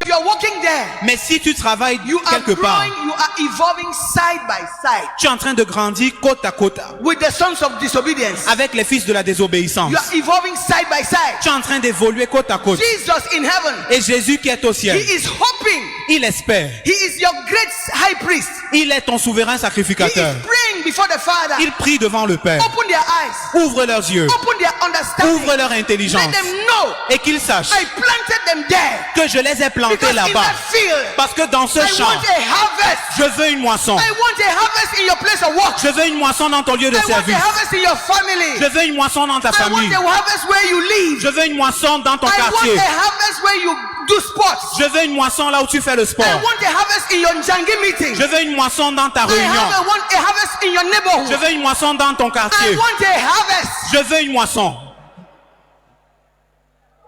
you are working there, Mais si tu travailles you are quelque part, growing, you are evolving side by side tu es en train de grandir côte à côte with the sons of disobedience. avec les fils de la désobéissance. You are evolving side by side. Tu es en train d'évoluer côte à côte. Jesus in heaven, Et Jésus qui est au he ciel, is hoping. il espère. He is your great high priest. Il est ton souverain He is sacrificateur. praying before the Father. Il prie devant le Père. Open their eyes. Ouvre leurs yeux, Open their understanding. ouvre leur Let intelligence them know et qu'ils sachent I planted them there. que je les ai plantés Because in là-bas. that field, Parce que dans ce I champ, want a harvest. je veux une moisson. I want a harvest in your place of work. Je veux une moisson dans ton lieu de I want a service. harvest in your family. Je veux une moisson dans ta I famille. want a harvest where you live. Je veux une moisson dans ton I quartier. want a harvest where you do sports. Je veux une moisson là où tu fais le sport. I want a harvest in your Njangi meeting. Je veux une moisson dans ta réunion. I want a harvest in your Je neighborhood. veux une moisson dans ton I quartier. want a harvest. Je veux une moisson.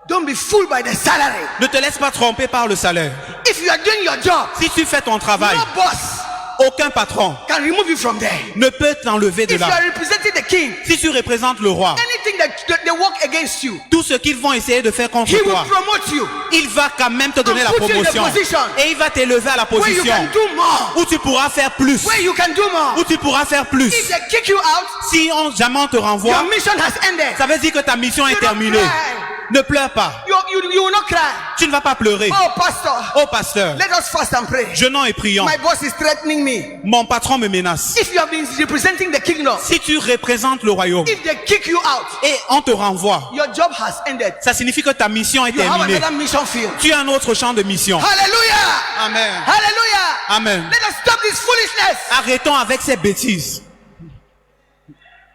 Don't be fooled by the salary. Ne te laisse pas tromper par le salaire. If you are doing your job, Si tu fais ton travail, no boss aucun patron can remove you from there. ne peut t'enlever de If you là. are representing the king, Si tu représentes le roi, anything that they work against you, tout ce qu'ils vont essayer de faire contre he will toi, promote you il va quand même te donner la put you in the promotion. position Et il va t'élever à la where you position can do more. où tu pourras faire plus. Where you can do more. Où tu pourras faire plus. If they kick you out, Si on jamais on te renvoie, your mission has ended. ça veut dire que ta mission est You don't terminée. cry. Ne pleure pas. You will not cry. Tu ne vas pas pleurer. Oh, pastor, Oh pasteur, let us fast and pray. jeûnons et prions. My boss is threatening me. Mon patron me menace. If you have been representing the kingdom, Si tu représentes le royaume if they kick you out, et on te renvoie, your job has ended. ça signifie que ta mission est You have terminée. another mission field. Tu as un autre champ de mission. Hallelujah. Amen. Hallelujah. Amen. Let us stop this foolishness. Arrêtons avec ces bêtises.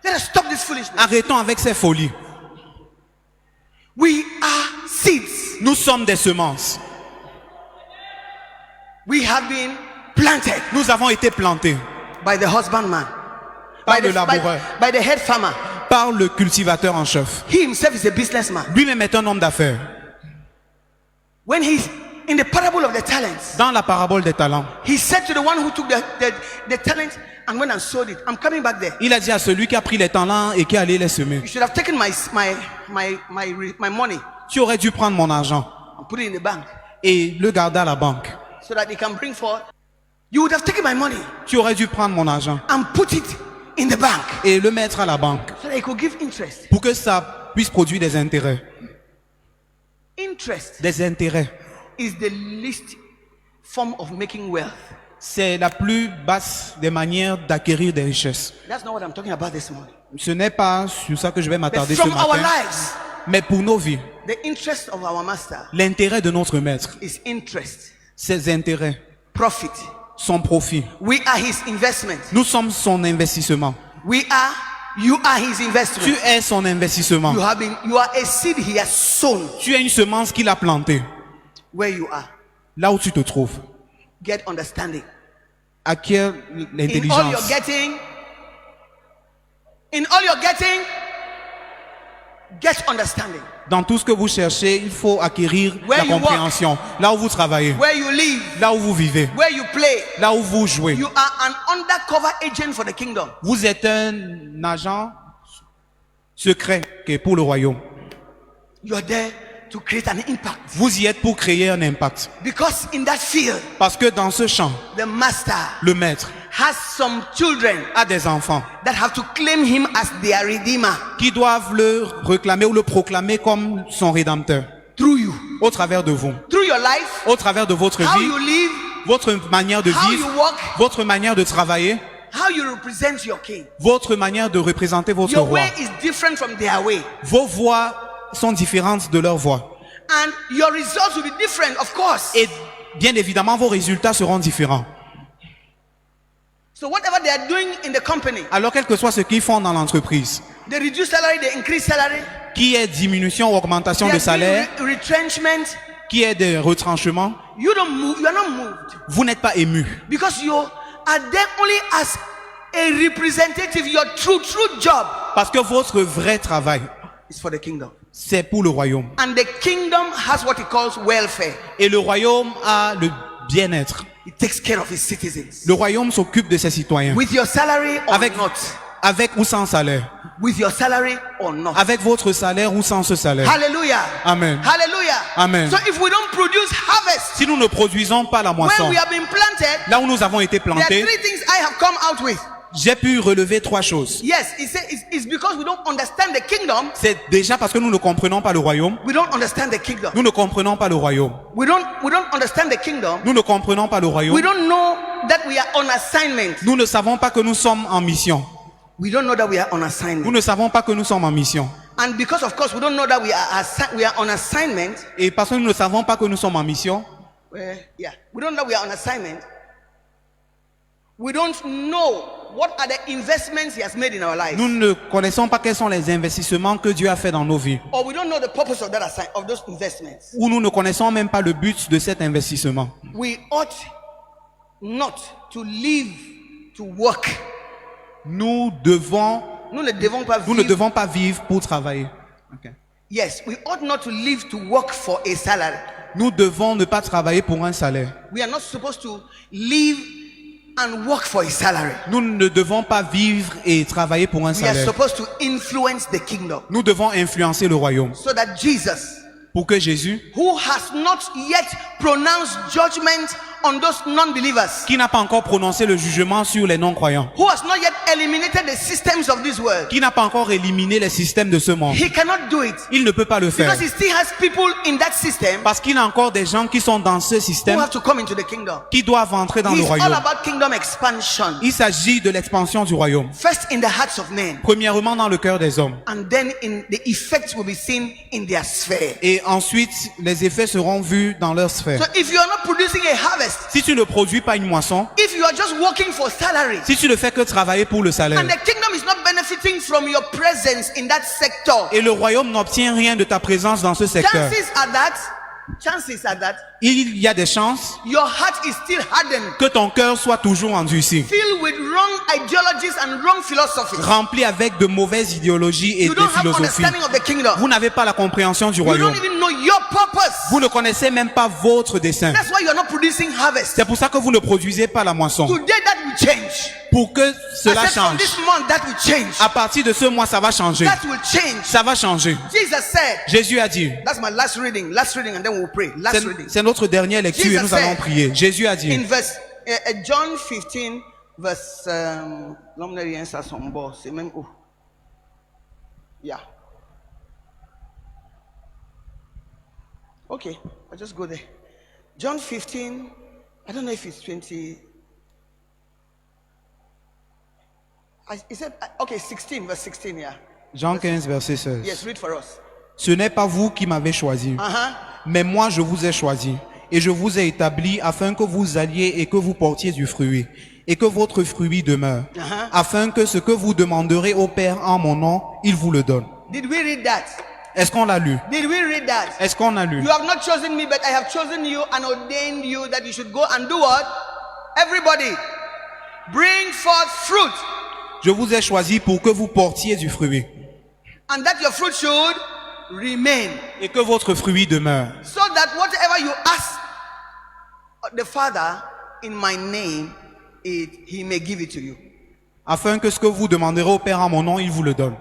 Let us stop this foolishness. Arrêtons avec ces folies. We are seeds. Nous sommes des semences. We have been planted Nous avons été plantés by the husbandman, par le laboureur, by the head farmer. par le cultivateur en chef. He himself is a businessman. Lui-même est un homme d'affaires. When he's in the parable of the talents, Dans la parabole des talents, he said to the one who took the talent and went and sold it, I'm coming back there. il a dit à celui qui a pris les talents et qui allait les semer, You should have taken my money tu aurais dû prendre mon argent and put it in the bank et le garder à la banque. so that he can bring forth. You would have taken my money Tu aurais dû prendre mon argent and put it in the bank et le mettre à la banque so that he could give interest. pour que ça puisse produire des intérêts. Interest Des intérêts. is the least form of making wealth. C'est la plus basse des manières d'acquérir des richesses. That's not what I'm talking about this morning. Ce n'est pas sur ça que je vais But m'attarder ce from our matin, lives, mais pour nos vies, the interest of our master l'intérêt de notre maître, is interest, ses intérêts, profit. son profit. We are his investment. Nous sommes son investissement. You are his investment. Tu es son investissement. You are a seed he has sown Tu es une semence qu'il a plantée. where you are. Là où tu te trouves. Get understanding. Acquiert In all you're l'intelligence. getting, get understanding. Dans tout ce que vous cherchez, il faut acquérir Where la you compréhension. Là où vous travaillez, Where you live, là où vous vivez, where you play. là où vous jouez. You are an undercover agent for the kingdom. Vous êtes un agent secret qui est pour le royaume. You are there to create an impact. Vous y êtes pour créer un impact. Because in that field, Parce que dans ce champ, the master le maître has some children a des enfants that have to claim him as their redeemer qui doivent le réclamer ou le proclamer comme son rédempteur. through you, Au travers de vous, through your life, au travers de votre how vie, you live, votre manière de how vivre, you walk, votre manière de travailler, how you represent your king. votre manière de représenter votre Your roi. way is different from their way. Vos voix sont différentes de leur voix. And your results will be different, of course. Et bien évidemment, vos résultats seront différents. So whatever they are doing in the company, Alors, quel que soit ce qu'ils font dans l'entreprise, they reduce salary, they increase salary, qui est diminution ou augmentation they de are doing salaire, retrenchment, qui est des retranchements, you don't move, you are not moved. vous n'êtes pas ému. Because you are there only as a representative. Your true job Parce que votre vrai travail, is for the kingdom. c'est pour le royaume. And the kingdom has what it calls welfare. Et le royaume a le bien-être. It takes care of its citizens. Le royaume s'occupe de ses citoyens. With your salary or Avec, not. avec ou sans salaire, with your salary or not. avec votre salaire ou sans ce salaire. Hallelujah. Amen. Hallelujah. Amen. So if we don't produce harvest, Si nous ne produisons pas la when moisson, we have been planted, là où nous avons été there are plantés, 3 things I have come out with. j'ai pu relever 3 choses. Yes, it's because we don't understand the kingdom. C'est déjà parce que nous ne comprenons pas le royaume. We don't understand the kingdom. Nous ne comprenons pas le royaume. We don't understand the kingdom. Nous ne comprenons pas le We royaume. don't know that we are on assignment. Nous ne savons pas que nous sommes en mission. We don't know that we are on Nous assignment. ne savons pas que nous sommes en mission. And because of course we don't know that we are on assignment. Et parce que nous ne savons pas que nous sommes en mission, We don't know that we are on assignment. We don't know what are the investments He has made in our lives. nous ne connaissons pas quels sont les investissements que Dieu a fait dans nos vies. Or we don't know the purpose of of those investments. Ou nous ne connaissons même pas le but de cet investissement. We ought not to live to work. Nous ne Nous ne devons pas vivre pour travailler. Ok. Yes, we ought not to live to work for a salary. Nous devons ne pas travailler pour un salaire. We are not supposed to live and work for a salary. Nous ne devons pas vivre et travailler pour un We are salaire. supposed to influence the kingdom Nous devons influencer le royaume. so that Jesus, Pour que Jésus, who has not yet pronounced judgment on those non-believers, qui n'a pas encore prononcé le jugement sur les non-croyants, who has not yet eliminated the systems of this world, qui n'a pas encore éliminé les systèmes de ce monde, he cannot do it il ne peut pas le faire. because he still has people in that system Parce qu'il y a encore des gens qui sont dans ce who système have to come into the kingdom. qui doivent entrer dans le He's all royaume. about kingdom expansion. Il s'agit de l'expansion du royaume. First in the hearts of men, Premièrement dans le cœur des hommes. and then in the effects will be seen in their sphere. Et ensuite, les effets seront vus dans leur sphère. So if you are not producing a harvest, Si tu ne produis pas une moisson, if you are just working for salary, si tu ne fais que travailler pour le salaire, and the kingdom is not benefiting from your presence in that sector, et le royaume n'obtient rien de ta présence dans ce secteur, chances are that il y a des chances your heart is still hardened, que ton cœur soit toujours endurci, filled with wrong ideologies and wrong philosophies. rempli avec de mauvaises idéologies et You de don't have philosophies. understanding of the kingdom. Vous n'avez pas la compréhension du You royaume. don't even know your purpose. Vous ne connaissez même pas votre dessein. That's why you are not producing harvest. C'est pour ça que vous ne produisez pas la moisson. Today that will change. Pour que I cela said from change. this month that will change. À partir de ce mois, ça va changer. That will change. Ça va changer. Jesus said, Jésus a dit, that's my last reading and then we'll pray. Last reading. c'est notre dernière lecture et Jesus nous allons said, prier. Jésus a dit, In verse John 15 verse l'homme n'a rien ça son bord, c'est même où? Yeah. Okay, I'll just go there. John 15, I don't know if it's 20. He said, okay, 16, verse 16, yeah. Jean 15, verset 16. Yes, read for us. Ce n'est pas vous qui m'avez choisi, mais moi je vous ai choisi. Et je vous ai établi afin que vous alliez et que vous portiez du fruit, et que votre fruit demeure, afin que ce que vous demanderez au Père en mon nom, il vous le donne. Did we read that? Est-ce qu'on l'a lu? Did we read that? Est-ce qu'on a lu? You have not chosen me, but I have chosen you and ordained you that you should go and do what? Everybody, bring forth fruit. Je vous ai choisi pour que vous portiez du fruit, And that your fruit should remain. et que votre fruit demeure, So that whatever you ask the Father in my name, He may give it to you. afin que ce que vous demanderez au Père en mon nom, il vous le donne.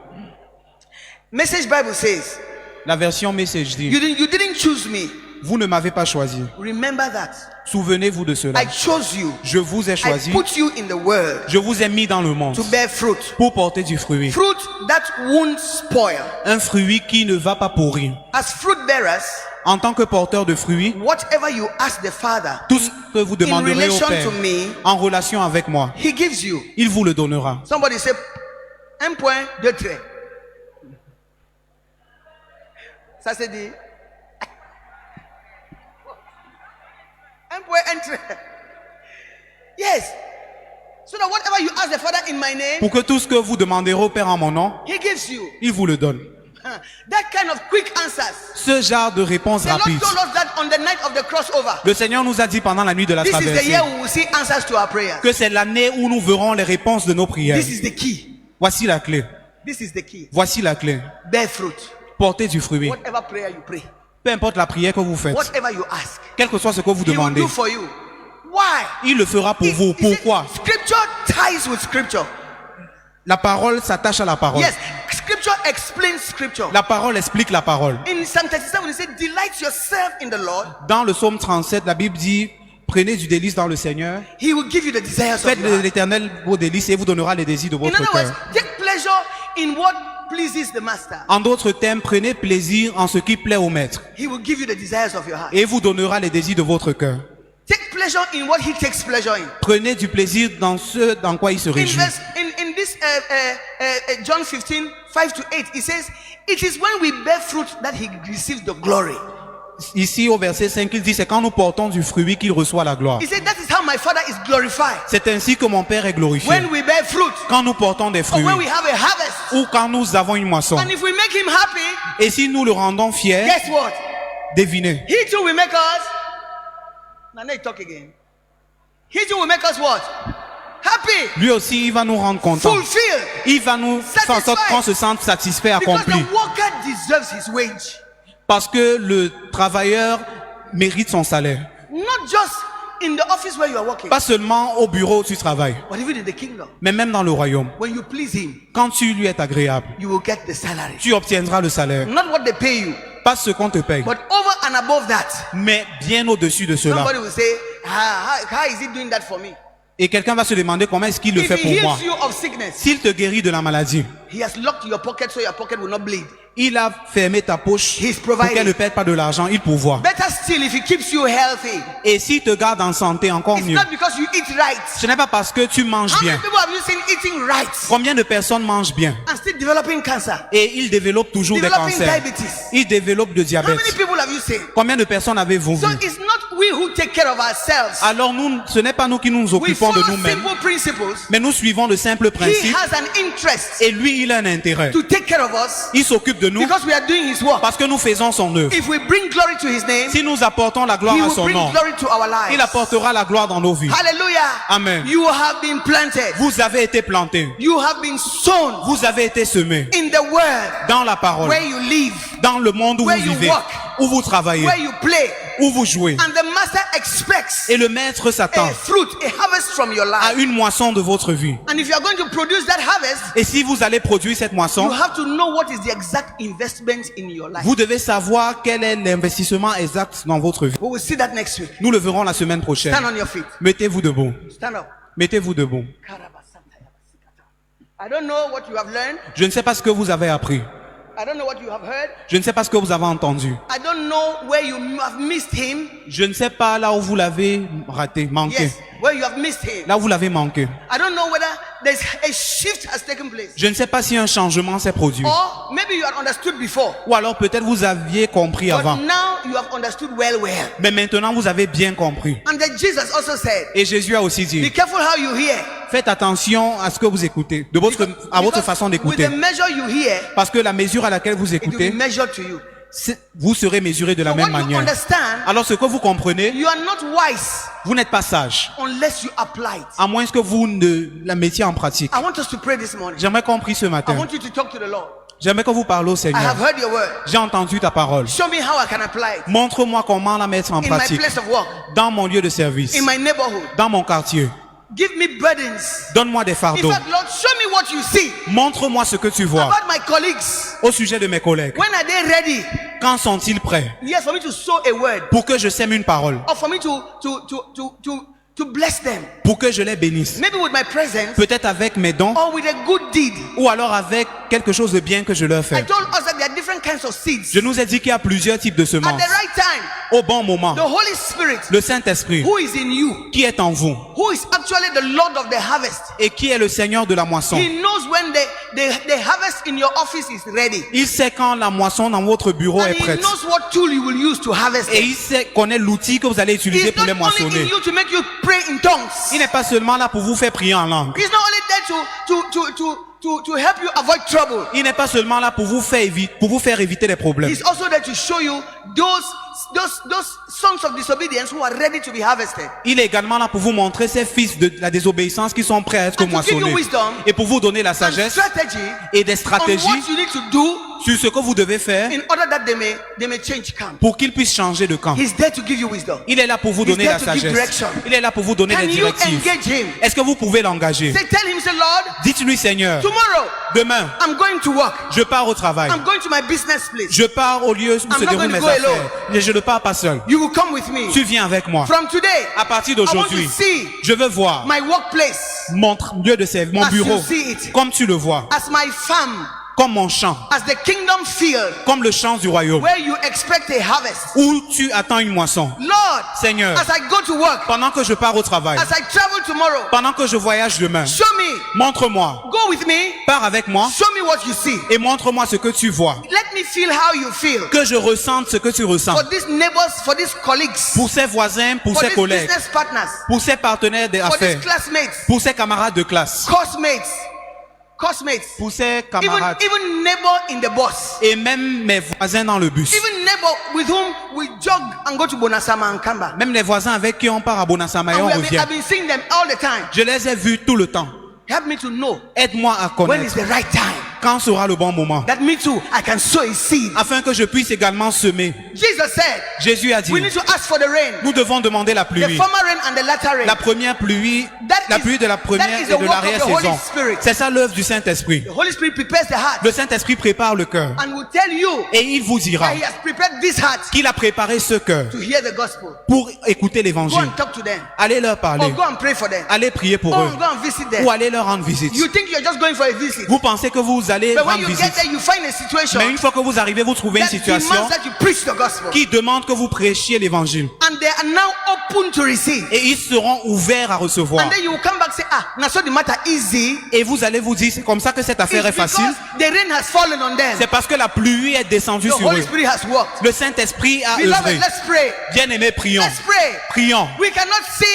Message Bible says, La version Message dit, you didn't choose me. vous ne m'avez pas choisi. Remember that. Souvenez-vous de cela. I chose you. Je vous ai I choisi. put you in the world Je vous ai mis dans le monde to bear fruit. pour porter du fruit. Fruit that won't spoil. Un fruit qui ne va pas pourrir. As fruit bearers, En tant que porteur de fruits, whatever you ask the Father tout ce que vous demanderez au relation Père to me, en relation avec moi, He gives you. il vous le donnera. Somebody say, un point, deux traits. Ça c'est dit. Un point, un trait. Yes. So that whatever you ask the Father in my name, Pour que tout ce que vous demanderez au Père en mon nom, He gives you. il vous le donne. That kind of quick answers. Ce genre de réponse The Lord rapide. told us that on the night of the crossover. Le Seigneur nous a dit pendant la nuit de la This is the traversée year we will see answers to our prayers. que c'est l'année où nous verrons les réponses de nos prières. This is the key. Voici la clé. This is the key. Voici la clé. Bear fruit. Portez du fruit. Whatever prayer you pray, Peu importe la prière que vous faites, whatever you ask, quel que soit ce que vous He will demandez, do for you. Why? il le fera pour vous. He said, Pourquoi? Scripture ties with scripture. La parole s'attache à la parole. Yes, scripture explains scripture. La parole explique la parole. In Psalm 37, it says, delight yourself in the Lord. Dans le psaume 37, la Bible dit, prenez du délice dans le Seigneur. He will give you the desires of Faites your de heart. l'Éternel vos délices et vous donnera les désirs de In votre other words, cœur. take pleasure in what pleases the master. En d'autres termes, prenez plaisir en ce qui plaît au maître He will give you the desires of your heart. et vous donnera les désirs de votre cœur. Take pleasure in what he takes pleasure in. Prenez du plaisir dans ce dans quoi il se réjouit. In this John 15, 5 to 8, it says, it is when we bear fruit that he receives the glory. Ici au verset 5, il dit, c'est quand nous portons du fruit qu'il reçoit la gloire. He said, that is how my Father is glorified. C'est ainsi que mon Père est glorifié. When we bear fruit, Quand nous portons des or fruits when we have a harvest. ou quand nous avons une moisson. And if we make him happy, Et si nous le rendons fier, guess what? devinez. He too will make us. Now let me talk again. He too will make us what? Happy, Lui aussi, il va nous rendre contents. fulfilled. Il va nous faire en sorte qu'on se sente satisfait, Because accompli. the worker deserves his wage. Parce que le travailleur mérite son salaire. Not just in the office where you are working, Pas seulement au bureau où tu travailles, but even in the kingdom. mais même dans le royaume. When you please him, Quand tu lui es agréable, you will get the salary. tu obtiendras le salaire. Not what they pay you, Pas ce qu'on te paye, but over and above that. mais bien au-dessus de cela. Somebody will say, how is he doing that for me? Et quelqu'un va se demander comment est-ce qu'il le If fait he pour moi. heals you of sickness, S'il te guérit de la maladie, he has locked your pocket so your pocket will not bleed. il a fermé ta poche He's pour providing. qu'elle ne perde pas de l'argent, il pourvoit. Better still, if he keeps you healthy, Et s'il te garde en santé, encore it's mieux. not because you eat right. Ce n'est pas parce que tu manges How many bien. people have you seen eating right Combien de personnes mangent bien and still developing cancer? et ils développent toujours des Developing cancers. diabetes. Ils développent de How many diabète. people have you seen? Combien de personnes avez-vous So vu? it's not we who take care of ourselves. Alors nous, ce n'est pas nous qui nous We occupons de follow nous-mêmes, simple principles. mais nous suivons le simple He principe has an interest et lui, il a un intérêt. to take care of us Il s'occupe de nous because we are doing his work. parce que nous faisons son œuvre. If we bring glory to his name, Si nous apportons la gloire he à will son bring nom, glory to our lives. il apportera la gloire dans nos vies. Hallelujah. Amen. You have been planted. Vous avez été plantés, You have been sown vous avez été semés in the word dans la parole, where you live, dans le monde où where vous you vivez, walk, où vous travaillez, where you play. où vous jouez. And the master expects Et le maître s'attend a fruit, a harvest from your à life. une moisson de votre vie. And if you are going to produce that harvest, Et si vous allez produire cette you moisson, have to know what is the exact investment in your life. vous devez savoir quel est l'investissement exact dans votre vie. We will see that next week. Nous le verrons la semaine prochaine. Stand on your feet. Mettez-vous debout. Stand up. Mettez-vous debout. I don't know what you have learned. Je ne sais pas ce que vous avez appris. I don't know what you have heard. Je ne sais pas ce que vous avez entendu. I don't know where you have missed him. Je ne sais pas là où vous l'avez raté, manqué. Yes, where you have missed him. Là où vous l'avez manqué. I don't know whether there's a shift has taken place. Je ne sais pas si un changement s'est produit. Or maybe you had understood before. Ou alors peut-être vous aviez compris avant. But now you have understood well. Mais maintenant vous avez bien compris. And then Jesus also said, Et Jésus a aussi be dit, careful how you hear. faites attention à ce que vous écoutez, à votre façon with d'écouter. the measure you hear, Parce que la mesure à laquelle vous it will be écoutez, measured to you. vous serez mesuré de la So même what you manière. understand, Alors ce que vous comprenez, you are not wise vous n'êtes pas sage, unless you apply it. à moins que vous ne la mettiez en pratique. I want us to pray this morning. J'aimerais qu'on prie ce I matin. want you to talk to the Lord. J'aimerais que vous parlez au I Seigneur. have heard your word. J'ai entendu ta parole. Show me how I can apply it Montre-moi comment la mettre en in my pratique. place of work, Dans mon lieu de service, in my neighborhood. dans mon quartier. Give me burdens. Donne-moi des In fardeaux. fact, Lord, show me what you see Montre-moi ce que tu vois. about my colleagues. Au sujet de mes collègues, When are they ready? quand sont-ils prêts Yes, for me to sow a word, pour que je sème une parole, or for me to bless them. pour que je les bénisse? Maybe with my presence, Peut-être avec mes dons or with a good deed. ou alors avec quelque chose de bien que je leur I fais. told us that there are different kinds of seeds. Je nous ai dit qu'il y a plusieurs types de At semences. the right time, Au bon moment, the Holy Spirit, le Saint-Esprit who is in you, qui est en vous who is actually the Lord of the harvest, et qui est le Seigneur de la moisson. He knows when the harvest in your office is ready. Il sait quand la moisson dans votre bureau And est He prête. knows what tool you will use to harvest Et it. il sait connaît l'outil que vous allez utiliser He's pour not les only in moissonner. you to make you pray in tongues. Il n'est pas seulement là pour vous faire prier en langue. He's not only there to help you avoid trouble. Il n'est pas seulement là pour vous faire éviter les problèmes. He's also there to show you those sons of disobedience who are ready to be harvested. Il est également là pour vous montrer ces fils de la désobéissance qui sont prêts à être And to give you moissonnés. wisdom Et pour vous donner la And sagesse strategy et des on stratégies what you need to do sur ce que vous devez faire in order that they may change camp. pour qu'ils puissent changer de camp. He's there to give you wisdom. Il est là pour vous He's donner there la to give sagesse. direction. Il est là pour vous donner Can des you directives. engage him? Est-ce que vous pouvez l'engager? Tell him, say, Lord, Dites-lui, Seigneur, tomorrow demain, I'm going to work. je pars au travail. I'm going to my business place. Je pars au lieu où se not déroulent going mes to go affaires. alone. Mais je ne pars pas seul. You will come with me. Tu viens avec moi. From today, À partir I want d'aujourd'hui, to see je veux voir my workplace mon lieu de service, mon as you bureau, see it. comme tu le vois, As my farm, comme mon champ, as the kingdom field, comme le champ du royaume, where you expect a harvest. où tu attends une moisson. Lord, Seigneur, as I go to work, pendant que je pars au travail, as I travel tomorrow, pendant que je voyage demain, show me, montre-moi, go with me, pars avec moi show me what you see. et montre-moi ce que tu vois. Let me feel how you feel. Que je ressente ce que tu ressens. For these neighbors, for these colleagues, Pour ses voisins, pour for ses these collègues, business partners, pour ses partenaires for these d'affaires, classmates, pour ses camarades de classe, cosmates, pour ses even, camarades even neighbor in the bus, et même mes voisins dans le bus. even neighbor with whom we jog and go to Bonasama and Kamba. Même les voisins avec qui on part à Bonasama et And on I've revient. been seeing them all the time. Je les ai vus tout le temps. Help me to know Aide-moi à when is connaître the right time. quand sera le bon moment, That me too, I can sow a seed. afin que je puisse également semer. Jesus said, Jésus a dit, we need to ask for the rain, nous devons demander la the pluie. former rain and the latter rain. La première pluie, That la is- pluie de la that première is et the de work of the l'arrière-saison. Holy Spirit. C'est ça l'œuvre du Saint-Esprit. The Holy Spirit prepares the heart Le Saint-Esprit prépare le cœur and will tell you et il vous dira that He has prepared this heart qu'il a préparé ce cœur to hear the gospel. pour écouter Go l'évangile. and talk to them. Allez leur Or parler, go and pray for them. allez prier pour Or eux go and visit them. ou allez leur rendre visite. You think you're just going for a visit. Vous pensez que vous allez But when rendre you get visite, there, you find a situation mais une fois que vous arrivez, vous trouvez une that situation demands that you preach the gospel. qui demande que vous prêchiez l'évangile And they are now open to receive. et ils seront ouverts à recevoir. And then you will come back and say, now so the matter easy. Et vous allez vous dire, c'est comme ça que cette affaire est It's facile. because the rain has fallen on them. C'est parce que la pluie est descendue The sur Holy eux. Spirit has worked. Le Saint-Esprit a Beloved, œuvré. let's pray. Bien-aimés, prions. Let's pray. Prions. We cannot see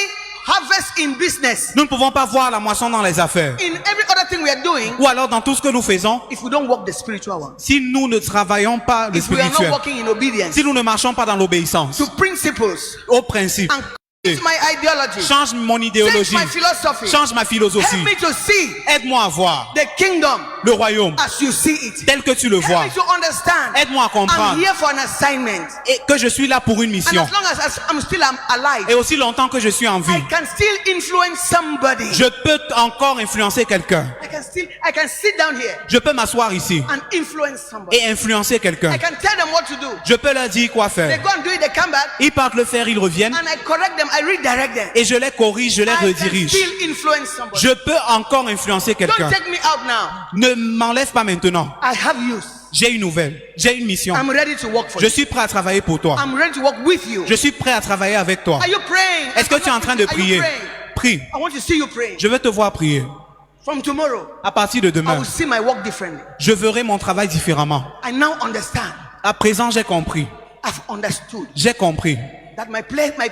harvest in business. Nous ne pouvons pas voir la moisson dans les affaires. In every other thing we are doing, Ou alors dans tout ce que nous faisons, if we don't work the spiritual one. si nous ne travaillons pas le If we are not spirituel, working in obedience si nous ne marchons pas dans l'obéissance, to principles au principe, and change my ideology, change mon change idéologie, my philosophy, change ma philosophie. help me to see Aide-moi à voir the kingdom le royaume as you see it. tel que tu le Help vois. me to understand. Aide-moi à I'm comprendre here for an assignment. et que je suis là pour une And mission. as long as I'm still alive, Et aussi longtemps que je suis en vie, I can still influence somebody. je peux encore influencer quelqu'un. I can sit down here Je peux m'asseoir ici and influence somebody. et influencer quelqu'un. I can tell them what to do. Je peux leur dire quoi They faire. go and do it, they come back, Ils partent le faire, ils reviennent and I correct them, I redirect them. et je les corrige, je les I can redirige. still influence somebody. Je peux encore influencer Don't quelqu'un. take me out now. Ne m'enlève pas maintenant. I have use. J'ai une nouvelle, j'ai une mission. I'm ready to work for Je you. suis prêt à travailler pour toi. I'm ready to work with you. Je suis prêt à travailler avec toi. Are you praying? Est-ce que tu es en train de Are you prier? praying? Prie. I want to see you praying. Je veux te voir prier. From tomorrow, À partir de I demain, will see my work differently. je verrai mon travail différemment. I now understand. À présent, j'ai compris. I've understood J'ai compris that my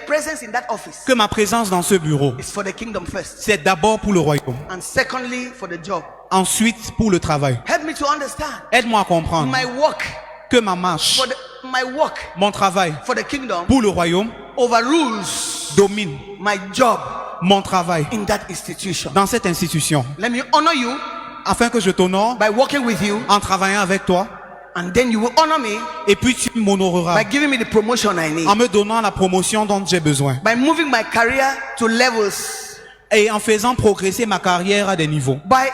presence in that office que ma présence dans ce bureau, is for the kingdom first, c'est d'abord pour le royaume. and secondly for the job. Ensuite, pour le travail. Help me to understand Aide-moi à comprendre my work que ma marche, my work mon travail for the kingdom pour le royaume overrules domine my job mon travail in that institution. dans cette institution. Let me honor you Afin que je t'honore by working with you, en travaillant avec toi and then you will honor me et puis tu m'honoreras by giving me the promotion I need, en me donnant la promotion dont j'ai besoin by moving my career to levels, et en faisant progresser ma carrière à des niveaux, by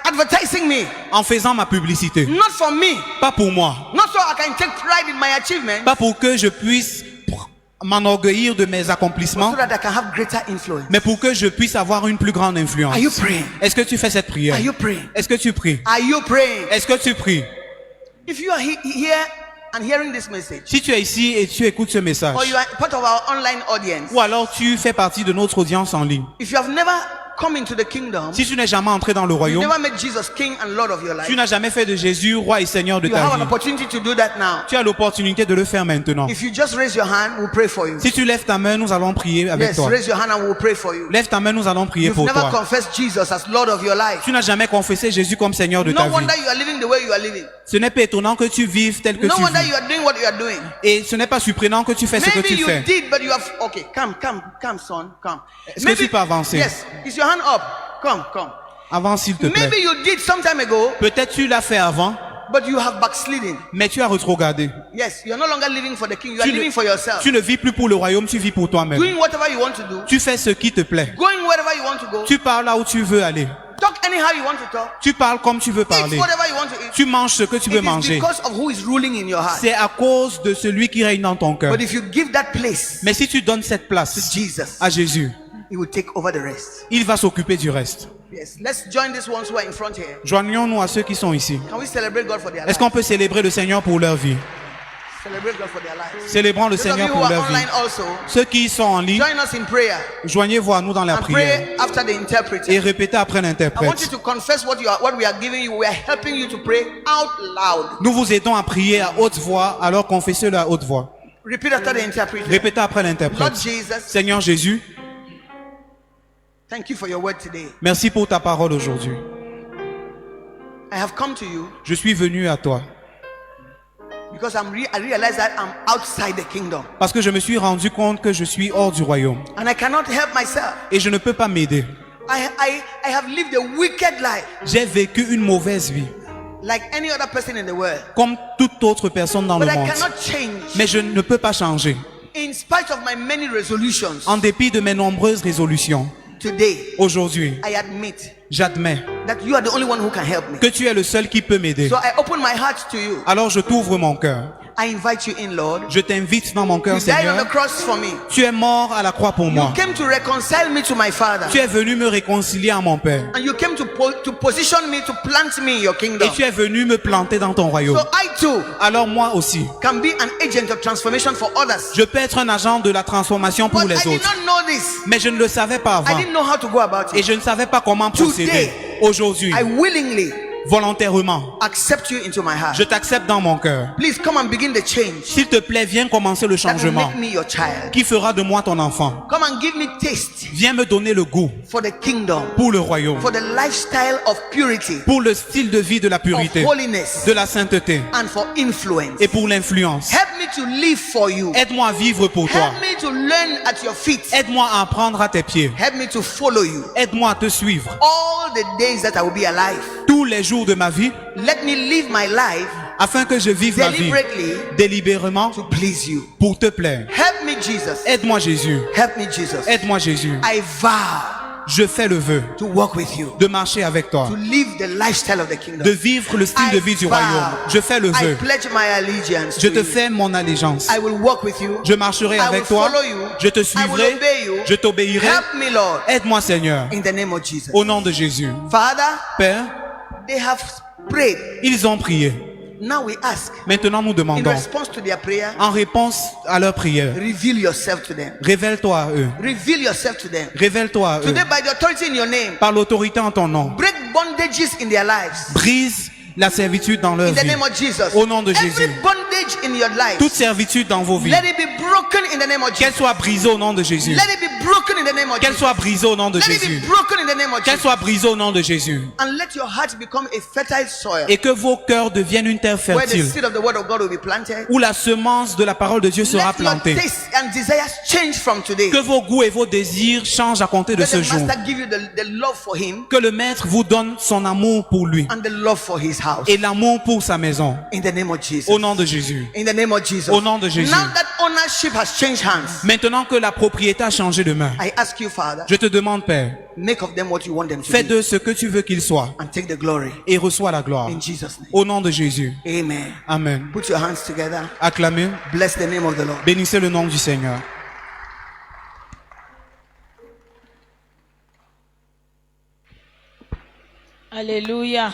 advertising me, en faisant ma publicité. not for me, Pas pour moi, not so I can take pride in my achievement, pas pour que je puisse m'enorgueillir de mes so accomplissements, that I can have greater influence. mais pour que je puisse avoir une plus grande influence. Are you praying? Est-ce que tu fais cette prière? Are you praying? Est-ce que tu pries? Are you praying? Est-ce que tu pries? If you are here and hearing this message, Si tu es ici et tu écoutes ce message, or you are part of our online audience, ou alors tu fais partie de notre audience en ligne, if you have never come into the kingdom, si tu n'es jamais entré dans le you royaume, never made Jesus King and Lord of your life, tu n'as jamais fait de Jésus roi et Seigneur de you ta have an vie, opportunity to do that now. tu as l'opportunité de le faire maintenant. If you just raise your hand, we'll pray for you. Si tu lèves ta main, nous allons prier avec Yes, toi. raise your hand and we'll pray for you. Lève ta main, nous allons prier You've pour never toi. confessed Jesus as Lord of your life. Tu n'as jamais confessé Jésus comme Seigneur de ta No vie. wonder you are living the way you are living. Ce n'est pas étonnant que tu vives tel que No tu wonder vis. you are doing what you are doing. Et ce n'est pas surprenant que tu fais ce que Maybe tu you fais. did, but you have. Okay, come, son, come. Est-ce que tu peux avancer? Yes, is your hand up? Come. Avance, s'il te plaît. Maybe you did some time ago, Peut-être tu l'as fait avant, but you have backslidden. mais tu as rétrogradé. Yes, you're no longer living for the king. You are living for yourself. Tu ne vis plus pour le royaume, tu vis pour toi-même. Doing whatever you want to do. Tu fais ce qui te plaît. Going wherever you want to go. Tu parles là où tu veux aller. Talk anyhow you want to talk. Tu parles comme tu veux Eat parler. whatever you want to eat. Tu manges ce que tu veux It is manger. because of who is ruling in your heart. C'est à cause de celui qui règne dans ton cœur. But if you give that place Mais si tu donnes cette to place Jesus, à Jésus, he will take over the rest. il va s'occuper du reste. Yes, let's join these ones who are in front here. Joignons-nous à ceux qui sont ici. Can we celebrate God for their Est-ce lives? qu'on peut célébrer le Seigneur pour leur vie? Celebrate God for their lives. Célébrons le Those of Seigneur you who pour are leur vie. online also, Ceux qui sont en ligne, join us in prayer joignez-vous à nous dans la and prière pray after the interpreter. et répétez après I want you l'interprète. to confess what we are giving you. We are helping you to pray out loud. Nous vous aidons à prier à haute voix, alors confessez-le à haute voix. Repeat after the interpreter. Répétez après Lord l'interprète. Jesus, Seigneur Jésus, thank you for your word today. merci pour ta parole aujourd'hui. I have come to you Je suis venu à toi because I realize that I'm outside the kingdom parce que je me suis rendu compte que je suis hors du royaume and I cannot help myself. et je ne peux pas m'aider. I have lived a wicked life J'ai vécu une mauvaise vie, like any other person in the world, comme toute autre personne dans le but I monde. cannot change Mais je ne peux pas changer. in spite of my many resolutions. En dépit de mes nombreuses résolutions, Today, aujourd'hui, I admit j'admets that you are the only one who can help me. que tu es le seul qui peut m'aider. So I open my heart to you. Alors je t'ouvre mon cœur. I invite you in, Lord. Je t'invite dans mon cœur, You died on Seigneur. the cross for me. Tu es mort à la croix pour You moi. came to reconcile me to my Father. Tu es venu me réconcilier à mon Père. And you came to position me, to plant me in your kingdom. Et tu es venu me planter dans ton royaume. So I too Alors moi aussi, can be an agent of transformation for others. je peux être un agent de la transformation pour But I les did autres. not know this. Mais je ne le savais pas I avant. didn't know how to go about Et it. je ne savais pas comment procéder. Aujourd'hui, I willingly volontairement, accept you into my heart. je t'accepte dans mon cœur. Please come and begin the change S'il te plaît, viens commencer le that will changement make me your child. qui fera de moi ton enfant. Come and give me taste Viens me donner le goût for the kingdom, pour le royaume, for the lifestyle of purity, pour le style de vie de la of purité, holiness, de la sainteté and for influence. et pour l'influence. Help me to live for you. Aide-moi à vivre pour toi. Help me to learn at your feet. Aide-moi à apprendre à tes pieds. Help me to follow you Aide-moi à te suivre. all the days that I will be alive. Tous les jours de ma vie, Let me live my life afin que je vive ma vie deliberately délibérément to please you. pour te plaire. Help me, Jesus. Aide-moi Jésus. Help me, Jesus. Aide-moi Jésus. I vow Je fais le vœu to walk with you, de marcher avec toi, to live the lifestyle of the kingdom. de vivre le style de vie du vow, royaume. Je fais le I vœu. pledge my allegiance Je to te you. fais mon allégeance. I will walk with you. Je marcherai I avec will toi. follow you. Je te I will suivrai. obey you. Je t'obéirai. Help me, Lord, Aide-moi Seigneur. in the name of Jesus. Au nom de Jésus. Father, Père, they have prayed. ils ont prié. Now we ask, Maintenant nous in demandons, response to their prayer, en réponse à leur prière, reveal yourself to them. révèle-toi à eux. Reveal yourself to them. Révèle-toi à eux. Today, by the authority in your name, Par l'autorité en ton nom. break bondages in their lives. Brise la servitude dans leur In the vie. name of Jesus. Au nom de Every Jésus. bondage in your life, Toute servitude dans vos vies, let it be broken in the name of qu'elle Jesus. soit brisée au nom de Jésus. Let it be broken in the name of Qu'elle Jesus. soit brisée au nom de Let it Jésus. be broken in the name of Qu'elle Jesus. soit brisée au nom de Jésus. And let your heart become a fertile soil Et que vos cœurs deviennent une terre where the fertile, seed of the word of God will be planted. où la semence de la parole de Dieu sera Let your plantée. tastes and desires change from today. Que vos goûts et vos désirs changent à compter de Let ce the jour. master give you the love for him Que le maître vous donne son amour pour lui and the love for his house. et l'amour pour sa maison. In the name of Jesus. Au nom de Jésus. In the name of Jesus. Au nom de Jésus. Now that ownership has changed hands, Maintenant que la propriété a changé de main, I ask you, Father, je te demande, Père, make of them what you want them to fais be d'eux ce que tu veux qu'ils soient and take the glory. et reçois la gloire. In Jesus' name. Au nom de Jésus. Amen. Amen. Put your hands together. Acclamez, Bless the name of the Lord. bénissez le nom du Seigneur. Alléluia.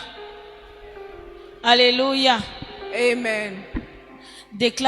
Alléluia. Amen. Déclare